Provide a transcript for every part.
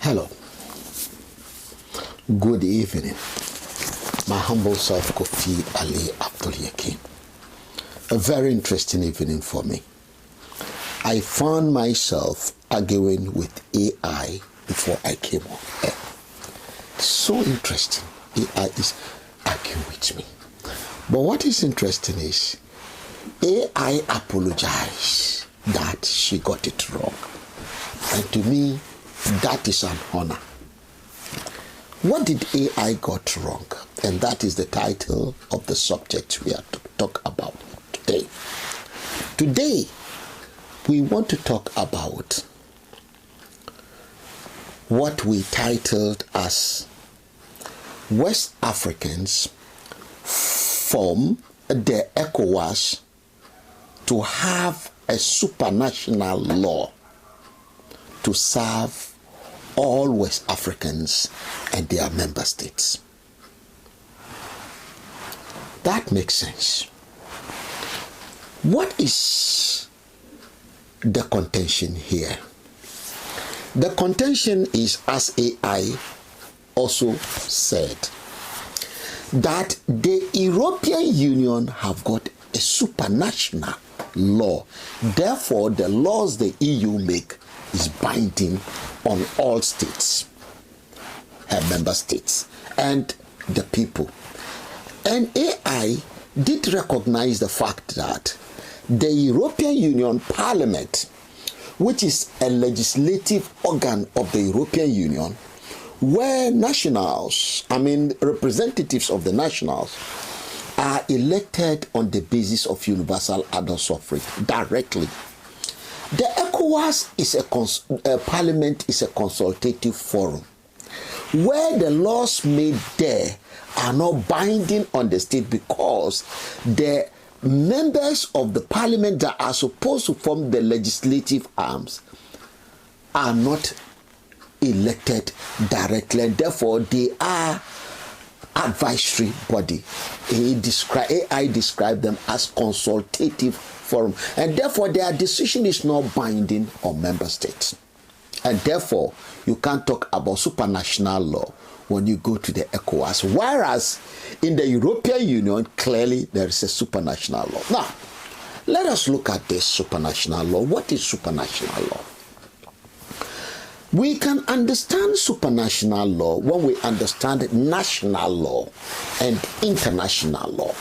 Hello. Good evening. My humble self, Kofi Ali Abdul Yakin. A very interesting evening for me. I found myself arguing with AI before I came on air. So interesting. AI is arguing with me. But what is interesting is AI apologized that she got it wrong. And to me, that is an honor. What did AI got wrong? And that is the title of the subject we are to talk about today. Today, we want to talk about what we titled as West Africans form the ECOWAS to have a supranational law to serve all West Africans and their member states. That makes sense. What is the contention here? The contention is, as AI also said, that the European Union have got a supranational law. Therefore, the laws the EU make is binding on all states, her member states, and the people. And AI did recognize the fact that the European Union Parliament, which is a legislative organ of the European Union, where representatives of the nationals are elected on the basis of universal adult suffrage directly. The ECOWAS is parliament is a consultative forum where the laws made there are not binding on the state because the members of the parliament that are supposed to form the legislative arms are not elected directly, and therefore they are advisory body. AI described them as consultative forum, and therefore their decision is not binding on member states. And therefore, you can't talk about supranational law when you go to the ECOWAS, whereas in the European Union, clearly there is a supranational law. Now, let us look at this supranational law. What is supranational law? We can understand supranational law when we understand national law and international law.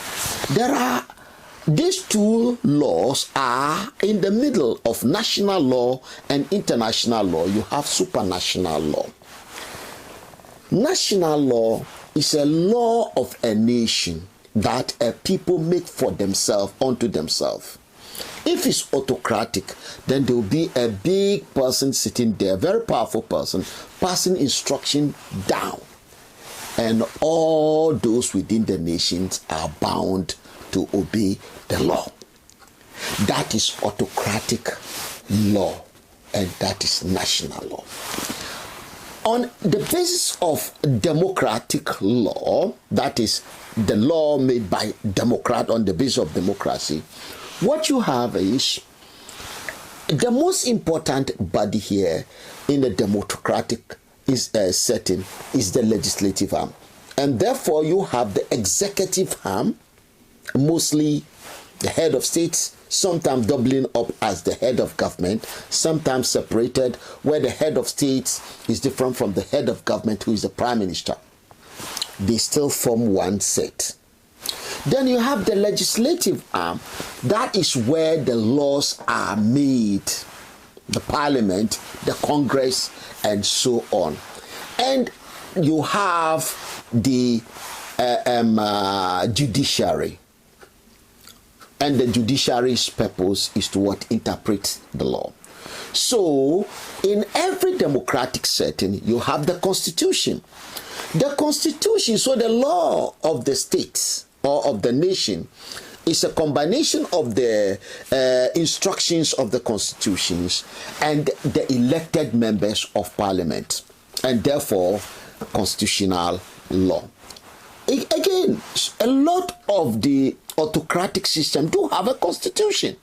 These two laws are in the middle of national law and international law. You have supranational law. National law is a law of a nation that a people make for themselves, unto themselves. If it's autocratic, then there will be a big person sitting there, a very powerful person, passing instruction down. And all those within the nations are bound to obey the law. That is autocratic law, and that is national law. On the basis of democratic law, that is the law made by democrat on the basis of democracy, what you have is the most important body here in the democratic setting is the legislative arm. And therefore you have the executive arm, mostly the head of states, sometimes doubling up as the head of government, sometimes separated, where the head of states is different from the head of government, who is the prime minister. They still form one set. Then you have the legislative arm. That is where the laws are made. The parliament, the Congress, and so on. And you have the judiciary. And the judiciary's purpose is to interpret the law. So, in every democratic setting, you have the constitution. The constitution, so the law of the states or of the nation, is a combination of the instructions of the constitutions and the elected members of parliament, and therefore constitutional law. Again, a lot of the autocratic system do have a constitution.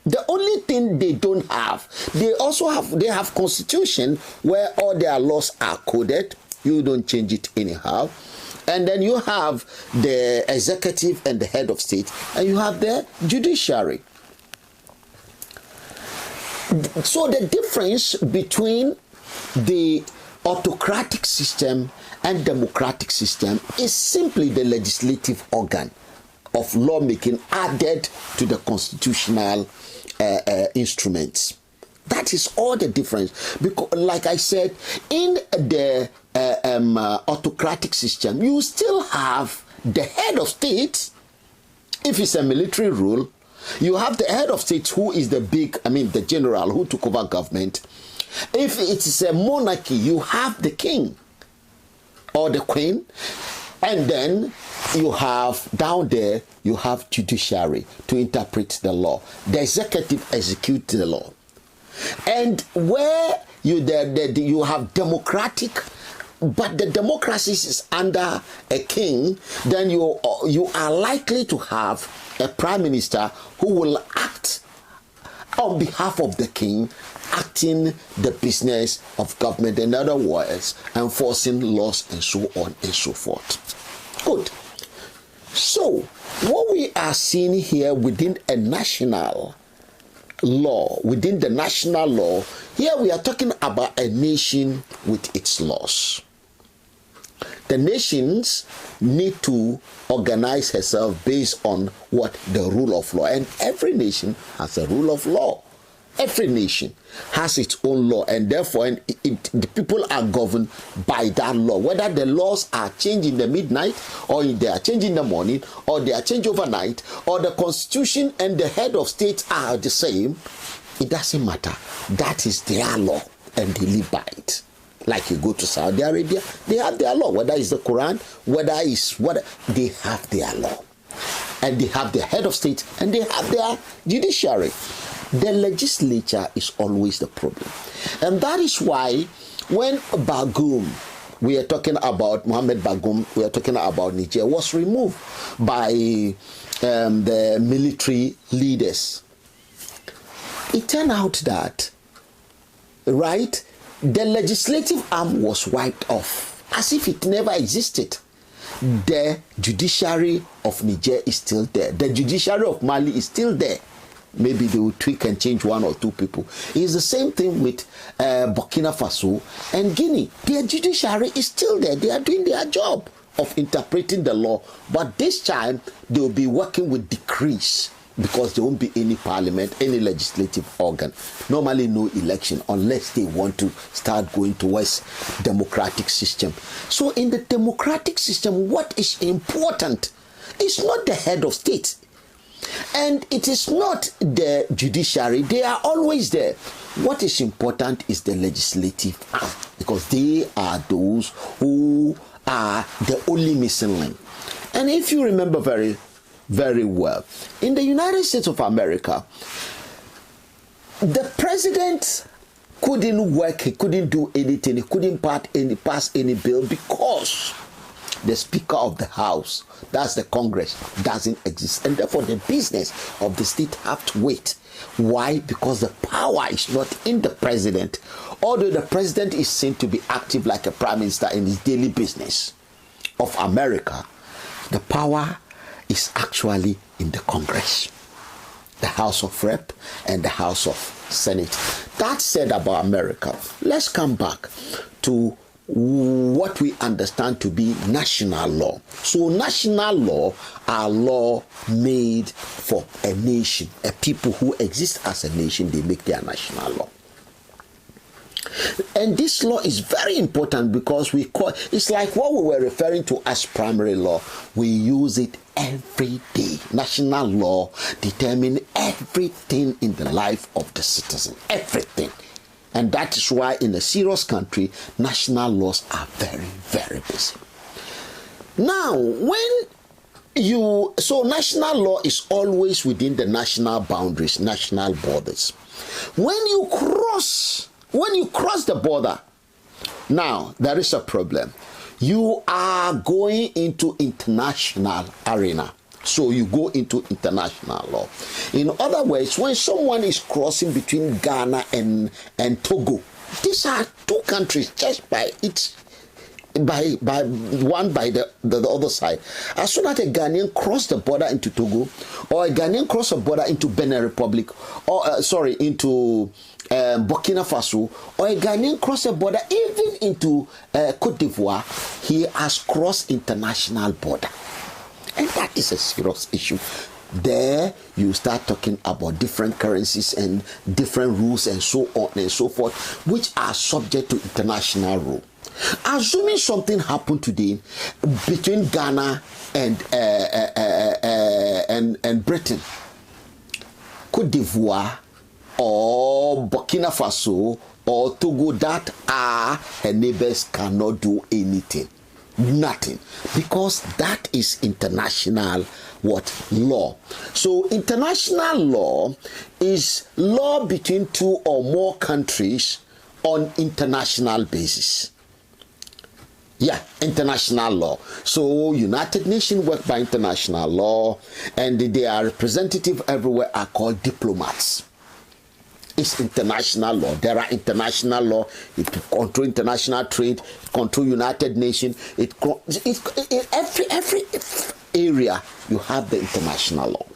The only thing they don't have, they have constitution where all their laws are coded. You don't change it anyhow. And then you have the executive and the head of state, and you have the judiciary. So the difference between the autocratic system and democratic system is simply the legislative organ of lawmaking added to the constitutional instruments. That is all the difference. Because, like I said, in the autocratic system, you still have the head of state. If it's a military rule, you have the head of state who is the general who took over government. If it is a monarchy, you have the king or the queen, and then you have down there, you have judiciary to interpret the law. The executive executes the law. And where you have democratic, but the democracy is under a king, then you are likely to have a prime minister who will act on behalf of the king, acting the business of government, in other words, enforcing laws and so on and so forth. Good. So, what we are seeing here within a national law, within the national law, here we are talking about a nation with its laws. The nations need to organize herself based on what the rule of law, and every nation has a rule of law. Every nation has its own law, and therefore the people are governed by that law. Whether the laws are changed in the midnight, or they are changed in the morning, or they are changed overnight, or the constitution and the head of state are the same, it doesn't matter. That is their law, and they live by it. Like you go to Saudi Arabia, they have their law. Whether it's the Quran, whether it's what, they have their law. And they have their head of state, and they have their judiciary. The legislature is always the problem. And that is why when Bagoum, we are talking about Mohammed Bagoum, we are talking about Niger, was removed by the military leaders, it turned out that, right, the legislative arm was wiped off as if it never existed. The judiciary of Niger is still there. The judiciary of Mali is still there. Maybe they will tweak and change one or two people. It's the same thing with Burkina Faso and Guinea. Their judiciary is still there. They are doing their job of interpreting the law. But this time, they will be working with decrees because there won't be any parliament, any legislative organ. Normally no election unless they want to start going towards democratic system. So in the democratic system, what is important is not the head of state. And it is not the judiciary. They are always there. What is important is the legislative arm, because they are those who are the only missing link. And if you remember very, very well, in the United States of America, the president couldn't work, he couldn't do anything, he couldn't pass any bill because the Speaker of the House, that's the Congress, doesn't exist. And therefore the business of the state have to wait. Why? Because the power is not in the president. Although the president is seen to be active like a prime minister in his daily business of America, the power is actually in the Congress, the House of Rep and the House of Senate. That said about America, let's come back to what we understand to be national law. So national law are law made for a nation, a people who exist as a nation, they make their national law. And this law is very important because it's like what we were referring to as primary law. We use it every day. National law determines everything in the life of the citizen, everything. And that is why in a serious country, national laws are very, very busy. Now, so national law is always within the national boundaries, national borders. When you cross the border, now there is a problem. You are going into international arena. So you go into international law. In other words, when someone is crossing between Ghana and Togo, these are two countries just by its by one by the other side. As soon as a Ghanaian cross the border into Togo, or a Ghanaian cross the border into Benin Republic, or into Burkina Faso, or a Ghanaian cross the border even into Cote d'Ivoire, he has crossed international border. And that is a serious issue. There you start talking about different currencies and different rules and so on and so forth, which are subject to international rule. Assuming something happened today between Ghana and Britain, Cote d'Ivoire or Burkina Faso or Togo, that are her neighbors, cannot do anything. Nothing, because that is international law. So international law is law between two or more countries on international basis. Yeah, international law. So United Nations work by international law, and they are representative everywhere, are called diplomats. It's international law. There are international law. It control international trade, control United Nations. Every area you have the international law.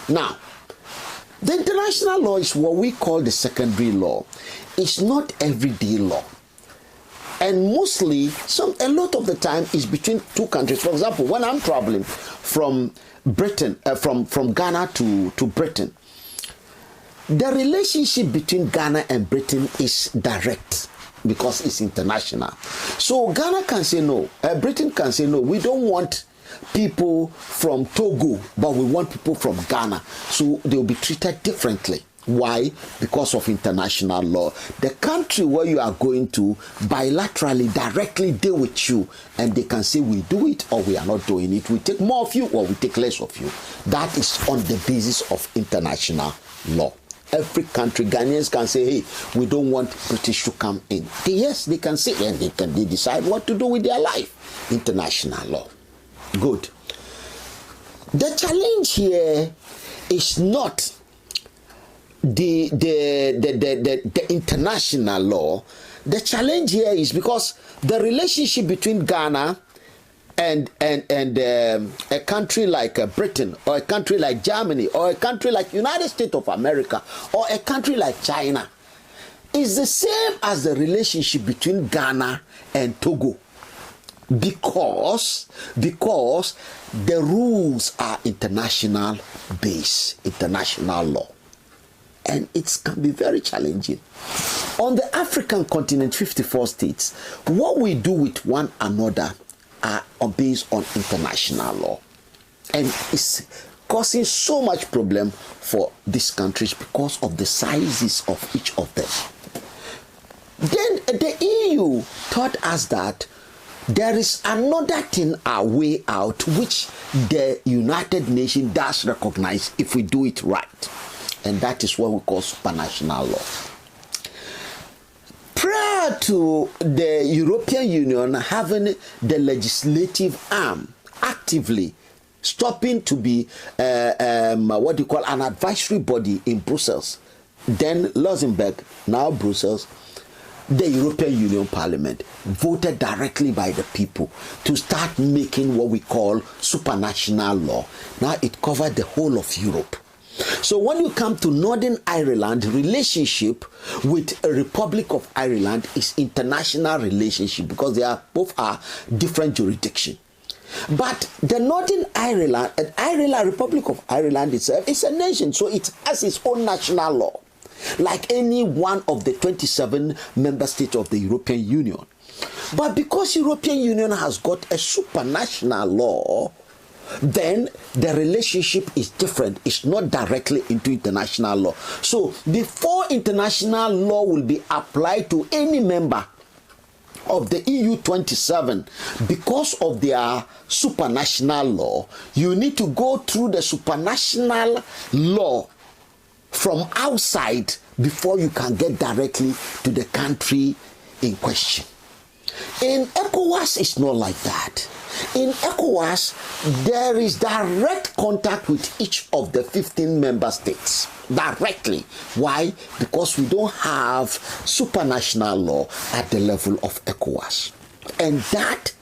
Now, the international law is what we call the secondary law. It's not everyday law. And mostly, a lot of the time is between two countries. For example, when I'm traveling from Britain, from Ghana to Britain, the relationship between Ghana and Britain is direct because it's international. So Ghana can say no, Britain can say no, we don't want people from Togo, but we want people from Ghana. So they'll be treated differently. Why? Because of international law. The country where you are going to bilaterally directly deal with you, and they can say we do it or we are not doing it. We take more of you or we take less of you. That is on the basis of international law. Every country, Ghanaians can say, hey, we don't want British to come in. Yes, they can say, and they decide what to do with their life. International law. Good. The challenge here is not the international law. The challenge here is because the relationship between Ghana and a country like Britain, or a country like Germany, or a country like United States of America, or a country like China is the same as the relationship between Ghana and Togo, because the rules are international based, international law. And it can be very challenging. On the African continent, 54 states, what we do with one another are based on international law. And it's causing so much problem for these countries because of the sizes of each of them. Then the EU taught us that there is another thing, a way out, which the United Nations does recognize if we do it right. And that is what we call supranational law. Prior to the European Union having the legislative arm actively stopping to be what you call an advisory body in Brussels, then Luxembourg, now Brussels, the European Union Parliament voted directly by the people to start making what we call supranational law. Now it covered the whole of Europe. So when you come to Northern Ireland, relationship with a Republic of Ireland is international relationship because they are both are different jurisdiction. But the Northern Ireland, Republic of Ireland itself is a nation, so it has its own national law, like any one of the 27 member states of the European Union. But because European Union has got a supranational law, then the relationship is different. It's not directly into international law. So before international law will be applied to any member of the EU 27, because of their supranational law, you need to go through the supranational law from outside before you can get directly to the country in question. In ECOWAS, it's not like that. In ECOWAS, there is direct contact with each of the 15 member states. Directly. Why? Because we don't have supranational law at the level of ECOWAS. And that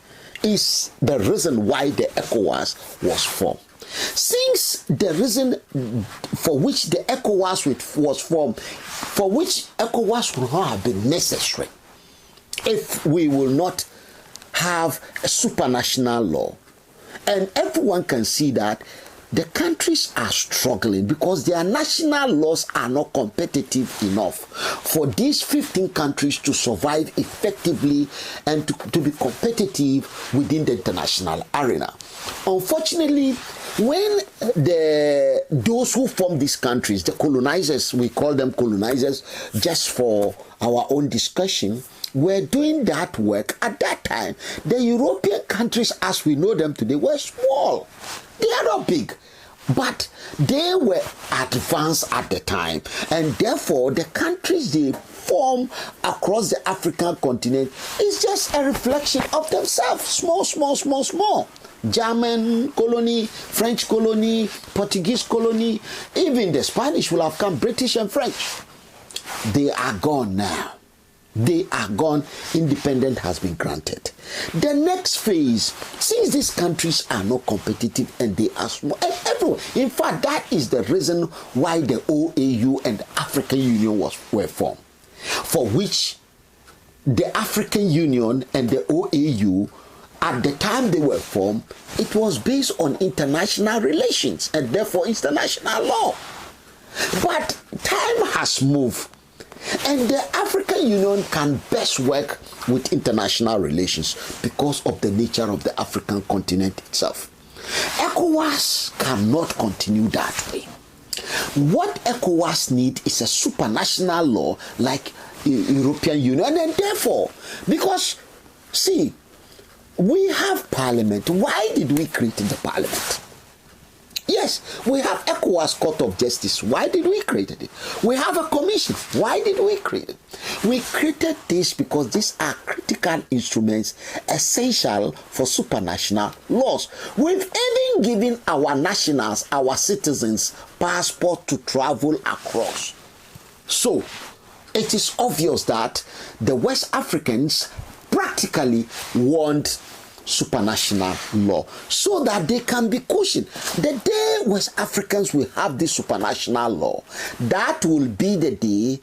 is the reason why the ECOWAS was formed. Since the reason for which the ECOWAS was formed, for which ECOWAS would not have been necessary if we will not have a supranational law. And everyone can see that the countries are struggling because their national laws are not competitive enough for these 15 countries to survive effectively and to be competitive within the international arena. Unfortunately, when those who form these countries, the colonizers, we call them colonizers just for our own discussion, were doing that work at that time, the European countries as we know them today were small. They are not big, but they were advanced at the time, and therefore the countries they form across the African continent is just a reflection of themselves. Small, small, small, small. German colony, French colony, Portuguese colony, even the Spanish will have come, British and French. They are gone now. They are gone. Independence has been granted. The next phase, since these countries are not competitive and they are small, and everyone, in fact, that is the reason why the OAU and the African Union were formed, for which the African Union and the OAU, at the time they were formed, it was based on international relations and therefore international law. But time has moved, and the African Union can best work with international relations because of the nature of the African continent itself. ECOWAS cannot continue that way. What ECOWAS needs is a supranational law like the European Union, and therefore, because, see, we have parliament. Why did we create the parliament? Yes, we have ECOWAS Court of Justice. Why did we create it? We have a commission. Why did we create it? We created this because these are critical instruments essential for supranational laws. We've even given our nationals, our citizens, passport to travel across. So, it is obvious that the West Africans practically want supranational law so that they can be cushioned. The day West Africans will have this supranational law, that will be the day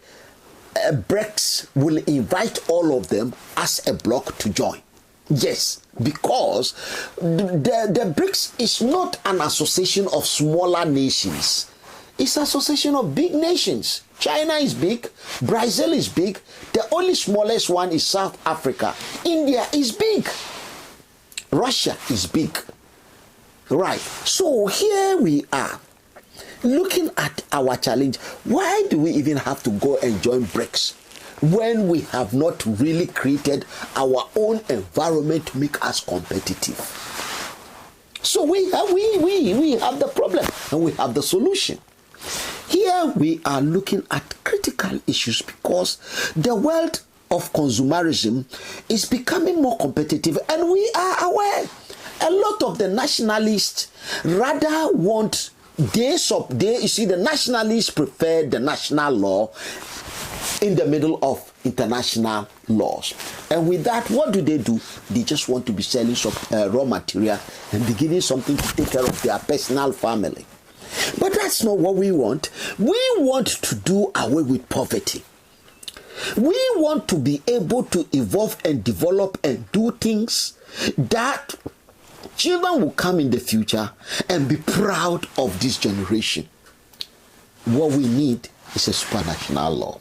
BRICS will invite all of them as a bloc to join. Yes, because the BRICS is not an association of smaller nations. It's an association of big nations. China is big, Brazil is big, the only smallest one is South Africa. India is big, Russia is big. Right, so here we are, looking at our challenge. Why do we even have to go and join BRICS when we have not really created our own environment to make us competitive? So we have the problem and we have the solution. Here we are looking at critical issues because the world of consumerism is becoming more competitive, and we are aware a lot of the nationalists rather want you see, the nationalists prefer the national law in the middle of international laws. And with that, what do? They just want to be selling some raw material and be giving something to take care of their personal family. But that's not what we want. We want to do away with poverty. We want to be able to evolve and develop and do things that children will come in the future and be proud of this generation. What we need is a supranational law.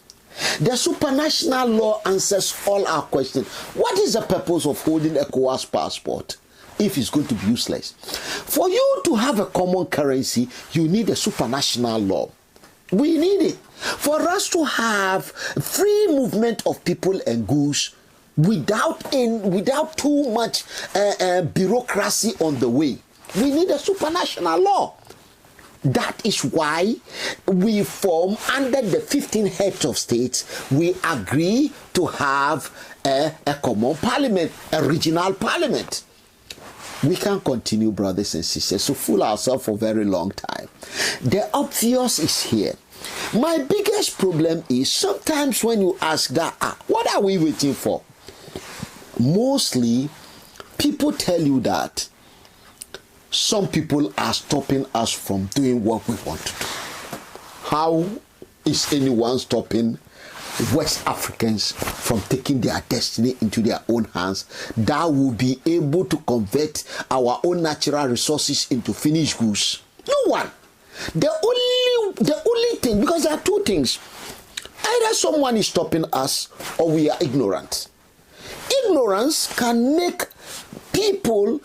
The supranational law answers all our questions. What is the purpose of holding ECOWAS passport if it's going to be useless? For you to have a common currency, you need a supranational law. We need it. For us to have free movement of people and goods without too much bureaucracy on the way, we need a supranational law. That is why we form, under the 15 heads of states, we agree to have a common parliament, a regional parliament. We can't continue, brothers and sisters, to fool ourselves for a very long time. The obvious is here. My biggest problem is sometimes when you ask that, what are we waiting for? Mostly, people tell you that some people are stopping us from doing what we want to do. How is anyone stopping West Africans from taking their destiny into their own hands that will be able to convert our own natural resources into finished goods? No one. The only thing, because there are two things. Either someone is stopping us or we are ignorant. Ignorance can make people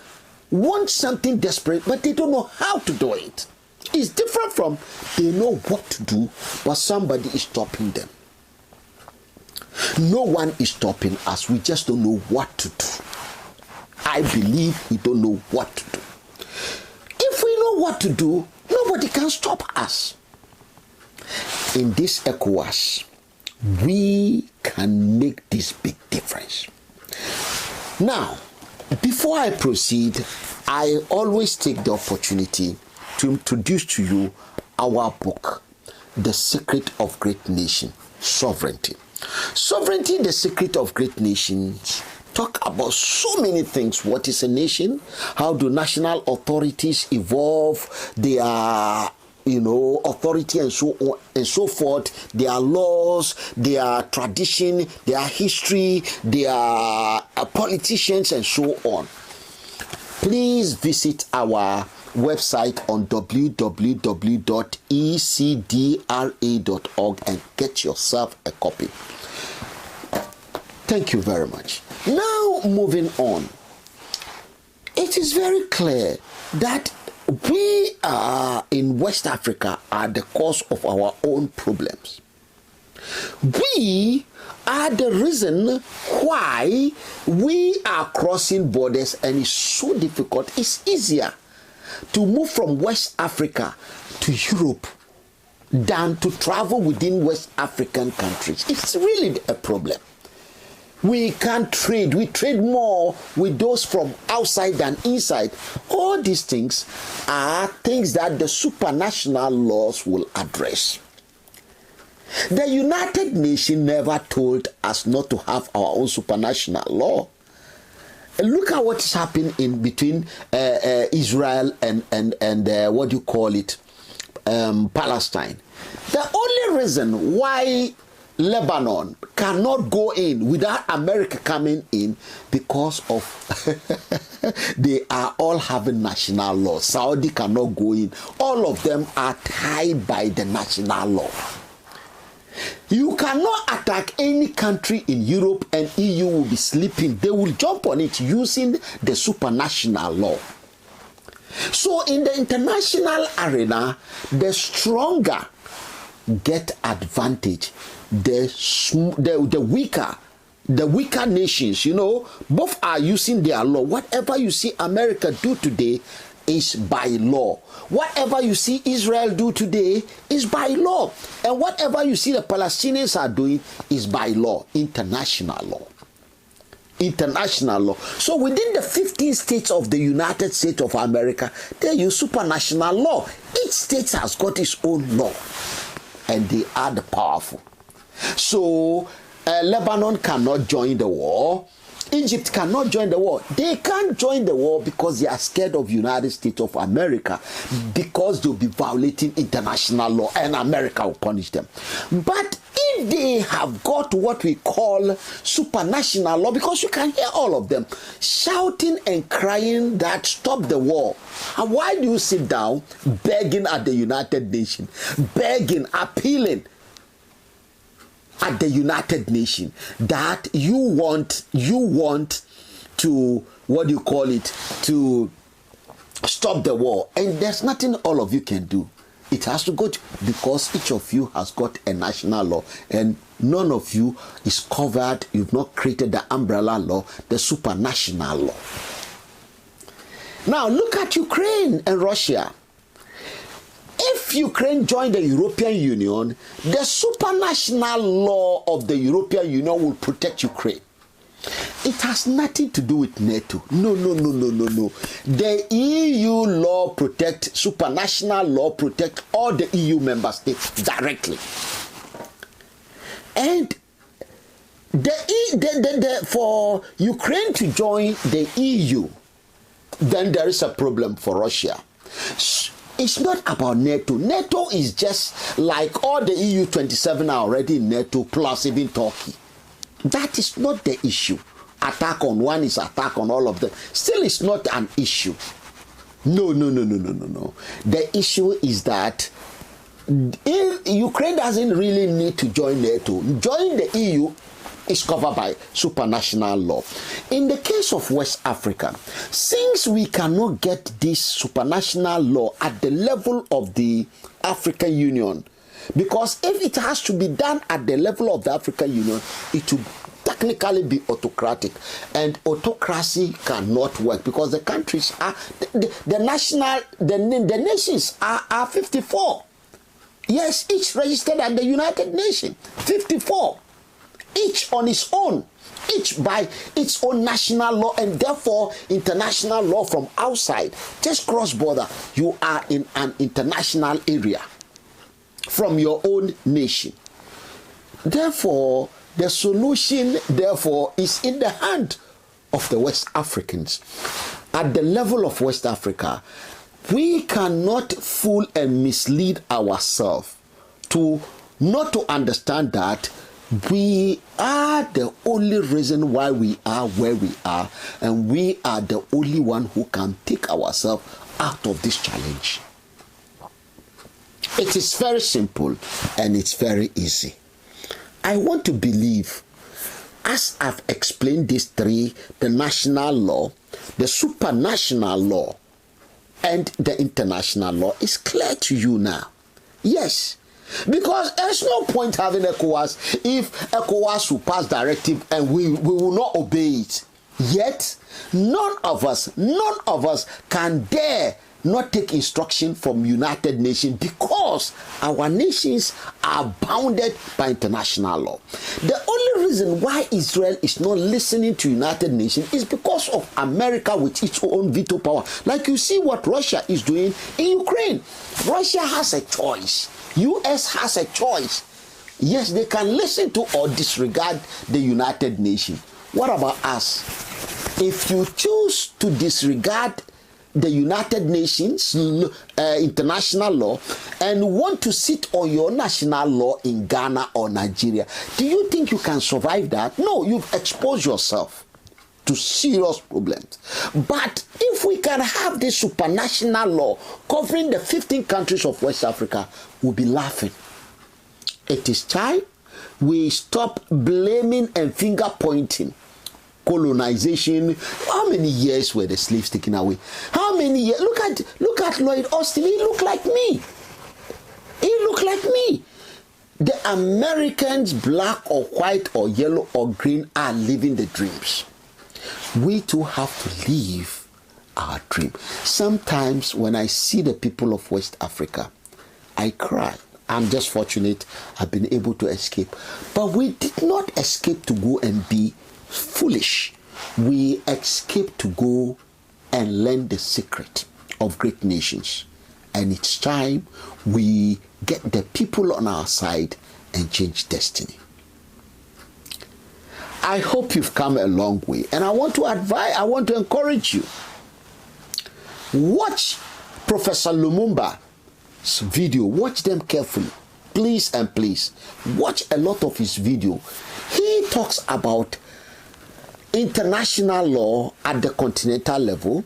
want something desperate, but they don't know how to do it. It's different from they know what to do, but somebody is stopping them. No one is stopping us. We just don't know what to do. I believe we don't know what to do. If we know what to do, nobody can stop us. In this ECOWAS, we can make this big difference. Now, before I proceed, I always take the opportunity to introduce to you our book, The Secret of Great Nation, Sovereignty. Sovereignty, The Secret of Great Nations, talk about so many things. What is a nation? How do national authorities evolve their authority and so on and so forth, their laws, their tradition, their history, their politicians and so on. Please visit our website on www.ecdra.org and get yourself a copy. Thank you very much. Now, moving on. It is very clear that we are in West Africa are the cause of our own problems. We are the reason why we are crossing borders, and it's so difficult. It's easier to move from West Africa to Europe than to travel within West African countries. It's really a problem. We can't trade. We trade more with those from outside than inside. All these things are things that the supranational laws will address. The United Nations never told us not to have our own supranational law. Look at what is happening in between Israel and Palestine. The only reason why Lebanon cannot go in without America coming in because of they are all having national law. Saudi cannot go in. All of them are tied by the national law. You cannot attack any country in Europe and EU will be sleeping. They will jump on it using the supranational law. So in the international arena, the stronger get advantage. The weaker nations, both are using their law. Whatever you see America do today is by law. Whatever you see Israel do today is by law. And whatever you see the Palestinians are doing is by law, international law. International law. So within the 15 states of the United States of America, they use supranational law. Each state has got its own law, and they are the powerful. So Lebanon cannot join the war. Egypt cannot join the war. They can't join the war because they are scared of United States of America, because they'll be violating international law and America will punish them. But if they have got what we call supranational law, because you can hear all of them shouting and crying that stop the war. And why do you sit down begging at the United Nations, begging, appealing at the United Nations that you want to to stop the war, and there's nothing all of you can do. It has to go because each of you has got a national law, and none of you is covered. You've not created the umbrella law, the supranational law. Now look at Ukraine and Russia. If Ukraine joined the European Union, the supranational law of the European Union will protect Ukraine. It has nothing to do with NATO. No. The EU law protect, supranational law protect all the EU member states directly. And for Ukraine to join the EU, then there is a problem for Russia. It's not about NATO. NATO is just like all the EU 27 are already in NATO, plus even Turkey. That is not the issue. Attack on one is attack on all of them. Still, it's not an issue. No. The issue is that Ukraine doesn't really need to join NATO. Joining the EU is covered by supranational law. In the case of West Africa, since we cannot get this supranational law at the level of the African Union, because if it has to be done at the level of the African Union, it will technically be autocratic, and autocracy cannot work because the countries are the nations are 54. Yes, each registered at the United Nations, 54. Each on its own, each by its own national law, and therefore international law from outside. Just cross border, you are in an international area from your own nation. Therefore, the solution, therefore, is in the hand of the West Africans. At the level of West Africa, we cannot fool and mislead ourselves to not to understand that we are the only reason why we are where we are, and we are the only one who can take ourselves out of this challenge. It is very simple and it's very easy. I want to believe, as I've explained these three, the national law, the supranational law, and the international law is clear to you now. Yes. Because there's no point having ECOWAS if ECOWAS will pass directive and we will not obey it. Yet, none of us can dare not take instruction from United Nations because our nations are bounded by international law. The only reason why Israel is not listening to United Nations is because of America with its own veto power. Like you see what Russia is doing in Ukraine. Russia has a choice. US has a choice. Yes, they can listen to or disregard the United Nations. What about us? If you choose to disregard the United Nations international law and want to sit on your national law in Ghana or Nigeria, do you think you can survive that? No, you've exposed yourself to serious problems. But if we can have this supranational law covering the 15 countries of West Africa, we'll be laughing. It is time we stop blaming and finger pointing. Colonization. How many years were the slaves taken away? How many years? Look at Lloyd Austin. He looked like me. The Americans, black or white or yellow or green, are living the dreams. We too have to live our dream. Sometimes when I see the people of West Africa, I cry. I'm just fortunate I've been able to escape. But we did not escape to go and be foolish. We escape to go and learn the secret of great nations. And it's time we get the people on our side and change destiny. I hope you've come a long way. And I want to encourage you. Watch Professor Lumumba's video. Watch them carefully. Please and please. Watch a lot of his video. He talks about international law at the continental level,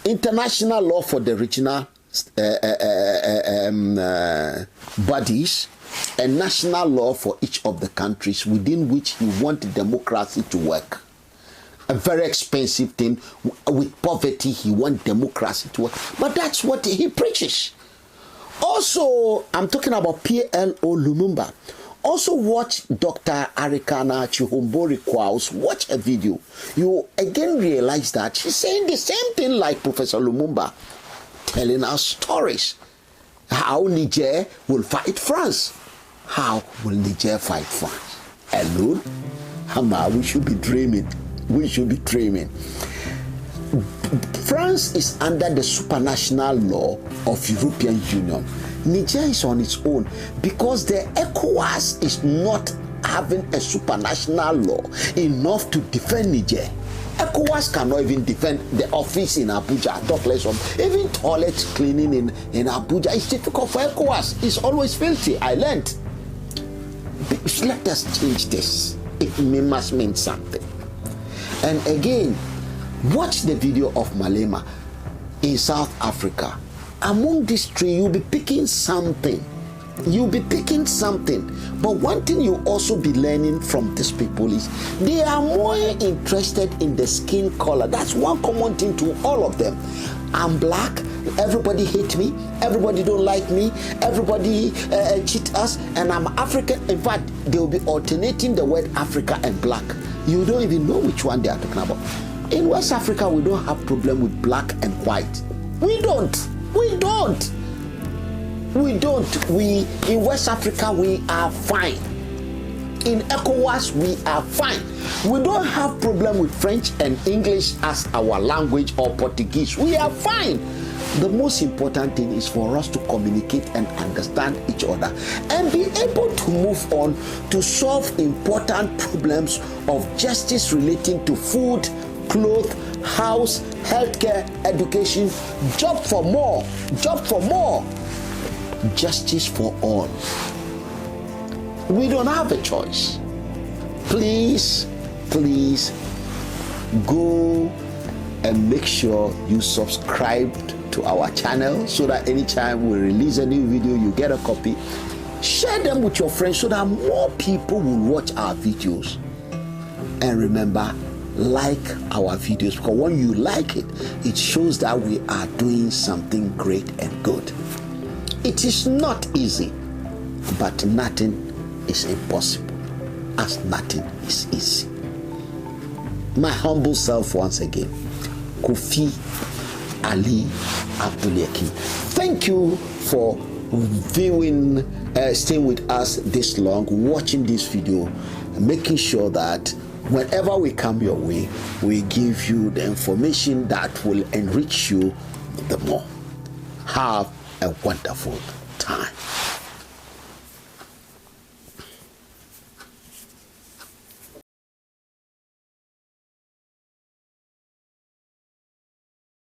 international law for the regional bodies, and national law for each of the countries within which he wants democracy to work. A very expensive thing. With poverty, he wants democracy to work. But that's what he preaches. Also, I'm talking about PLO Lumumba. Also watch Dr. Arikana Chihombori Kwaus. Watch a video. You again realize that she's saying the same thing like Professor Lumumba, telling us stories. How Niger will fight France. How will Niger fight France? Alone? Hammer, we should be dreaming. We should be dreaming. France is under the supranational law of European Union. Niger is on its own because the ECOWAS is not having a supranational law enough to defend Niger. ECOWAS cannot even defend the office in Abuja. Talk less of even toilet cleaning in Abuja. It's difficult for ECOWAS. It's always filthy. I learned. Let us change this. It must mean something. And again, watch the video of Malema in South Africa. Among these three, you'll be picking something. You'll be picking something. But one thing you also be learning from these people is they are more interested in the skin color. That's one common thing to all of them. I'm black. Everybody hate me. Everybody don't like me. Everybody cheat us. And I'm African. In fact, they will be alternating the word Africa and black. You don't even know which one they are talking about. In West Africa, we don't have problem with black and white. We don't. In West Africa, we are fine. In ECOWAS, we are fine. We don't have problem with French and English as our language or Portuguese. We are fine. The most important thing is for us to communicate and understand each other and be able to move on to solve important problems of justice relating to food, clothes, house, healthcare, education, job for more, justice for all. We don't have a choice. Please go and make sure you subscribe to our channel so that anytime we release a new video, you get a copy. Share them with your friends so that more people will watch our videos. And remember, like our videos, because when you like it, it shows that we are doing something great and good. It is not easy, but nothing is impossible, as nothing is easy. My humble self once again, Kofi Ali Abdul-Yakin. Thank you for viewing, staying with us this long, watching this video, making sure that whenever we come your way, we give you the information that will enrich you the more. Have a wonderful time.